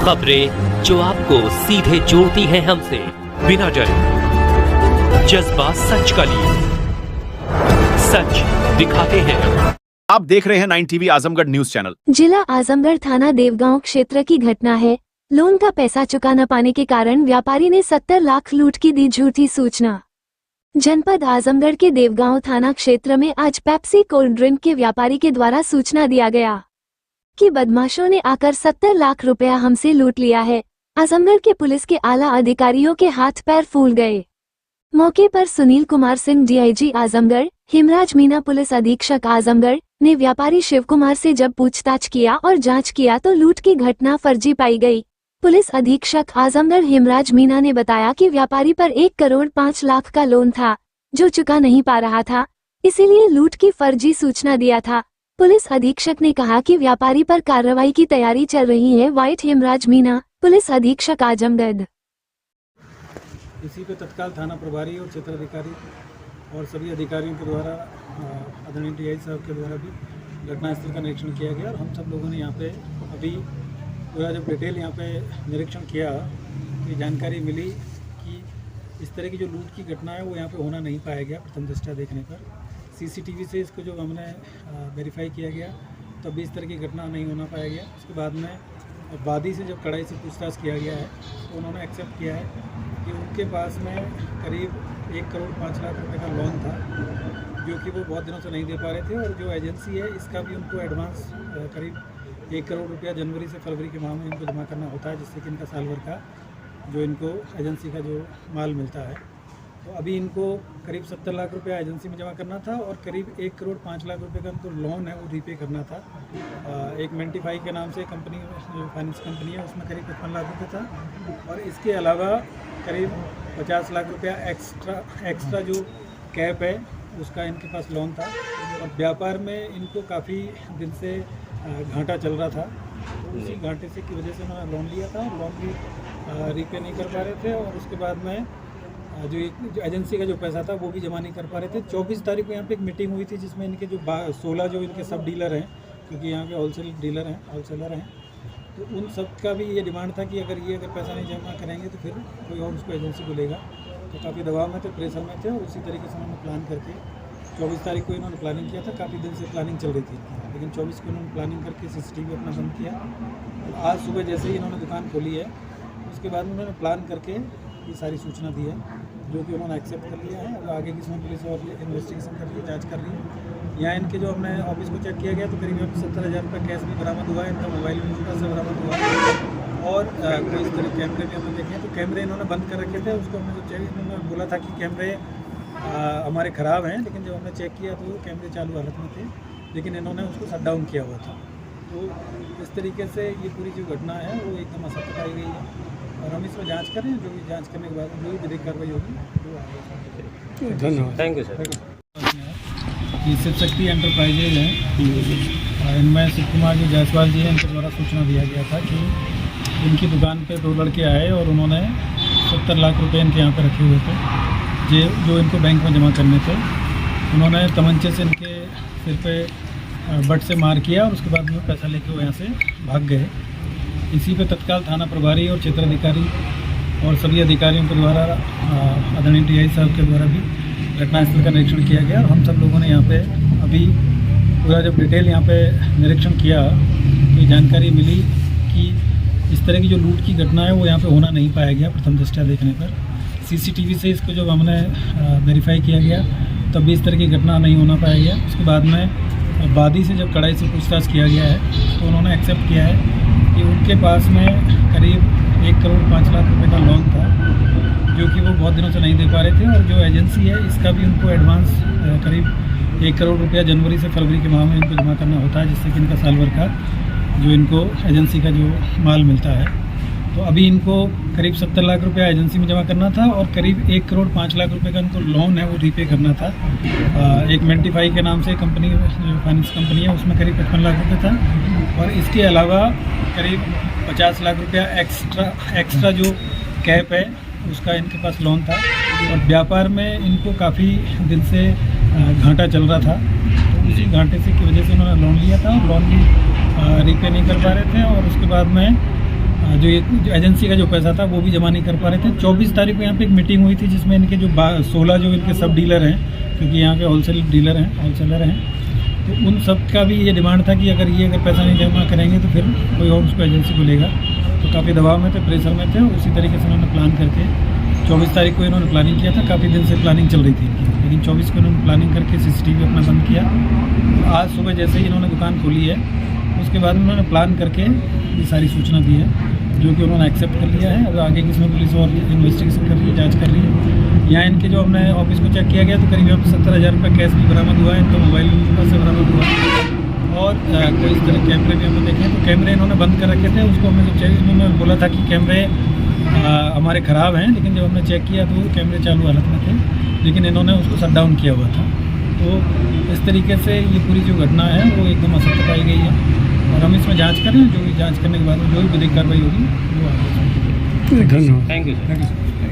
खबरें जो आपको सीधे जोड़ती हैं हमसे, बिना डरे, जज्बा सच का लिए, सच दिखाते हैं। आप देख रहे हैं 9 टीवी आजमगढ़ न्यूज चैनल। जिला आजमगढ़ थाना देवगांव क्षेत्र की घटना है। लोन का पैसा चुका न पाने के कारण व्यापारी ने 70 लाख लूट की दी झूठी सूचना। जनपद आजमगढ़ के देवगांव थाना क्षेत्र में आज पेप्सी कोल्ड ड्रिंक के व्यापारी के द्वारा सूचना दिया गया कि बदमाशों ने आकर 70 लाख रुपया हमसे लूट लिया है। आजमगढ़ के पुलिस के आला अधिकारियों के हाथ पैर फूल गए। मौके पर सुनील कुमार सिंह डीआईजी आजमगढ़, हिमराज मीना पुलिस अधीक्षक आजमगढ़ ने व्यापारी शिव कुमार से जब पूछताछ किया और जांच किया तो लूट की घटना फर्जी पाई गई। पुलिस अधीक्षक आजमगढ़ हिमराज मीना ने बताया कि व्यापारी पर 1 करोड़ 5 लाख का लोन था जो चुका नहीं पा रहा था, इसीलिए लूट की फर्जी सूचना दिया था। पुलिस अधीक्षक ने कहा कि व्यापारी पर कार्रवाई की तैयारी चल रही है। वाइट हिमराज मीना, पुलिस अधीक्षक आजमगढ़। इसी पे तत्काल थाना प्रभारी और क्षेत्राधिकारी और सभी अधिकारियों के द्वारा आदरणीय डीआई साहब के द्वारा भी घटनास्थल का निरीक्षण किया गया और हम सब लोगों ने यहाँ पे अभी पूरा जब डिटेल यहाँ पे निरीक्षण किया तो जानकारी मिली कि इस तरह की जो लूट की घटना है वो यहाँ पे होना नहीं पाया गया। प्रथम दृष्टया देखने पर सीसीटीवी से इसको जो हमने वेरीफाई किया गया तब भी इस तरह की घटना नहीं होना पाया गया। उसके बाद में वादी से जब कड़ाई से पूछताछ किया गया है तो उन्होंने एक्सेप्ट किया है कि उनके पास में करीब 1 करोड़ 5 लाख रुपए का लोन था जो कि वो बहुत दिनों से नहीं दे पा रहे थे और जो एजेंसी है इसका भी उनको एडवांस करीब 1 करोड़ रुपया जनवरी से फरवरी के माह में इनको जमा करना होता है, जिससे कि इनका साल भर का जो इनको एजेंसी का जो माल मिलता है। तो अभी इनको करीब 70 लाख रुपया एजेंसी में जमा करना था और करीब 1 करोड़ 5 लाख रुपए का उनको लोन है वो रीपे करना था। एक मेंटिफाई के नाम से कंपनी जो फाइनेंस कंपनी है उसमें करीब 55 लाख रुपये था और इसके अलावा करीब 50 लाख रुपया एक्स्ट्रा जो कैप है उसका इनके पास लोन था और व्यापार में इनको काफ़ी दिन से घाटा चल रहा था। तो उसी घाटे से की वजह से उन्होंने लोन लिया था और लोन भी रीपे नहीं कर पा रहे थे और उसके बाद में जो एजेंसी का जो पैसा था वो भी जमा नहीं कर पा रहे थे। 24 तारीख को यहाँ पे एक मीटिंग हुई थी जिसमें इनके जो 16 जो इनके सब डीलर हैं, क्योंकि यहाँ के होलसेलर हैं, तो उन सब का भी ये डिमांड था कि अगर पैसा नहीं जमा करेंगे तो फिर कोई और उसको एजेंसी को लेगा। तो काफ़ी दबाव में थे, प्रेशर में थे और उसी तरीके से उन्होंने प्लान करके 24 तारीख को इन्होंने प्लानिंग किया था। काफ़ी दिन से प्लानिंग चल रही थी लेकिन 24 को इन्होंने प्लानिंग करके सीसीटीवी अपना बंद किया और आज सुबह जैसे ही इन्होंने दुकान खोली है उसके बाद उन्होंने प्लान करके ये सारी सूचना दी है जो कि उन्होंने एक्सेप्ट कर लिया है। अब आगे की इसमें पुलिस और इन्वेस्टिगेशन कर रही है, जांच कर रही है। यहाँ इनके जो हमने ऑफिस को चेक किया गया तो करीब 70,000 रुपये कैश भी बरामद हुआ है, इनका मोबाइल भी उनका से बरामद हुआ है और कोई इस तरह कैमरे भी हमने देखे हैं। तो कैमरे इन्होंने बंद कर रखे थे, उसको हमने जो चेक इन्होंने बोला था कि कैमरे हमारे ख़राब हैं, लेकिन जब हमने चेक किया तो कैमरे चालू हालत में थे, लेकिन इन्होंने उसको शट डाउन किया हुआ था। तो इस तरीके से ये पूरी जो घटना है वो एकदम असत्य पाई गई है और हम इसमें जांच करें। जो भी जांच करने के बाद जो भी विधिक कार्रवाई होगी वो आगे। धन्यवाद। Thank you sir. ये शिव शक्ति एंटरप्राइजेज हैं, इनमें शिव कुमार जी जायसवाल जी हैं, इनके द्वारा सूचना दिया गया था कि इनकी दुकान पे 2 लड़के आए और उन्होंने 70 लाख रुपए इनके यहाँ पे रखे हुए थे जो इनको बैंक में जमा करने थे। उन्होंने तमंचे से इनके सिर पे बट से मार किया और उसके बाद में पैसा लेके वो यहाँ से भाग गए। इसी पे तत्काल थाना प्रभारी और क्षेत्राधिकारी और सभी अधिकारियों के द्वारा आदरणीय डीआई साहब के द्वारा भी घटनास्थल का निरीक्षण किया गया और हम सब लोगों ने यहाँ पे अभी पूरा जब डिटेल यहाँ पे निरीक्षण किया तो जानकारी मिली कि इस तरह की जो लूट की घटना है वो यहाँ पे होना नहीं पाया गया। प्रथम दृष्टया देखने पर सीसीटीवी से इसको जब हमने वेरीफाई किया गया तब भी इस तरह की घटना नहीं होना पाया गया। उसके बाद में वादी से जब कड़ाई से पूछताछ किया गया है तो उन्होंने एक्सेप्ट किया है कि उनके पास में करीब 1 करोड़ 5 लाख रुपए का लोन था जो कि वो बहुत दिनों से नहीं दे पा रहे थे और जो एजेंसी है इसका भी उनको एडवांस करीब 1 करोड़ रुपया जनवरी से फरवरी के माह में इनको जमा करना होता है, जिससे कि इनका साल भर का जो इनको एजेंसी का जो माल मिलता है। तो अभी इनको करीब 70 लाख रुपया एजेंसी में जमा करना था और करीब 1 करोड़ 5 लाख रुपए का इनको लोन है वो रीपे करना था। एक मेंटिफाई के नाम से कंपनी जो फाइनेंस कंपनी है उसमें करीब 55 लाख रुपये था और इसके अलावा करीब 50 लाख रुपया एक्स्ट्रा जो कैप है उसका इनके पास लोन था और व्यापार में इनको काफ़ी दिन से घाटा चल रहा था। तो उसी घाटे से की वजह से उन्होंने लोन लिया था और लोन भी रीपे नहीं कर पा रहे थे और उसके बाद में जो एजेंसी का जो पैसा था वो भी जमा नहीं कर पा रहे थे। 24 तारीख को यहाँ पे एक मीटिंग हुई थी जिसमें इनके जो 16 जो इनके सब डीलर हैं, क्योंकि यहाँ के होलसेलर हैं, तो उन सब का भी ये डिमांड था कि अगर पैसा नहीं जमा करेंगे तो फिर कोई और उसको एजेंसी को लेगा। तो काफ़ी दबाव में थे, प्रेशर में थे। उसी तरीके से उन्होंने प्लान करके 24 तारीख को इन्होंने प्लानिंग किया था। काफ़ी दिन से प्लानिंग चल रही थी इनकी, लेकिन 24 को इन्होंने प्लानिंग करके CCTV अपना बंद किया। आज सुबह जैसे ही इन्होंने दुकान खोली है उसके बाद उन्होंने प्लान करके ये सारी सूचना दी है, जो कि उन्होंने एक्सेप्ट कर लिया है। अब आगे किसमें पुलिस और इन्वेस्टिगेशन कर रही है, जांच कर रही है। यहाँ इनके जो हमने ऑफिस को चेक किया गया तो करीब यहाँ पर 70,000 रुपये कैश भी बरामद हुआ है, इनका मोबाइल भी से बरामद हुआ है। और कोई इस तरह कैमरे भी हमें देखें तो कैमरे इन्होंने बंद कर रखे थे। उसको हमने जब चेक में मैं बोला था कि कैमरे हमारे ख़राब हैं, लेकिन जब हमने चेक किया तो कैमरे चालू हालत में थे, लेकिन इन्होंने उसको शट डाउन किया हुआ था। तो इस तरीके से ये पूरी जो घटना है वो एकदम असत्य पाई गई है और हम इसमें जांच करें। जो भी जांच करने के बाद जो भी विधिक कार्रवाई होगी वो आगे। धन्यवाद। Thank you. Thank you sir.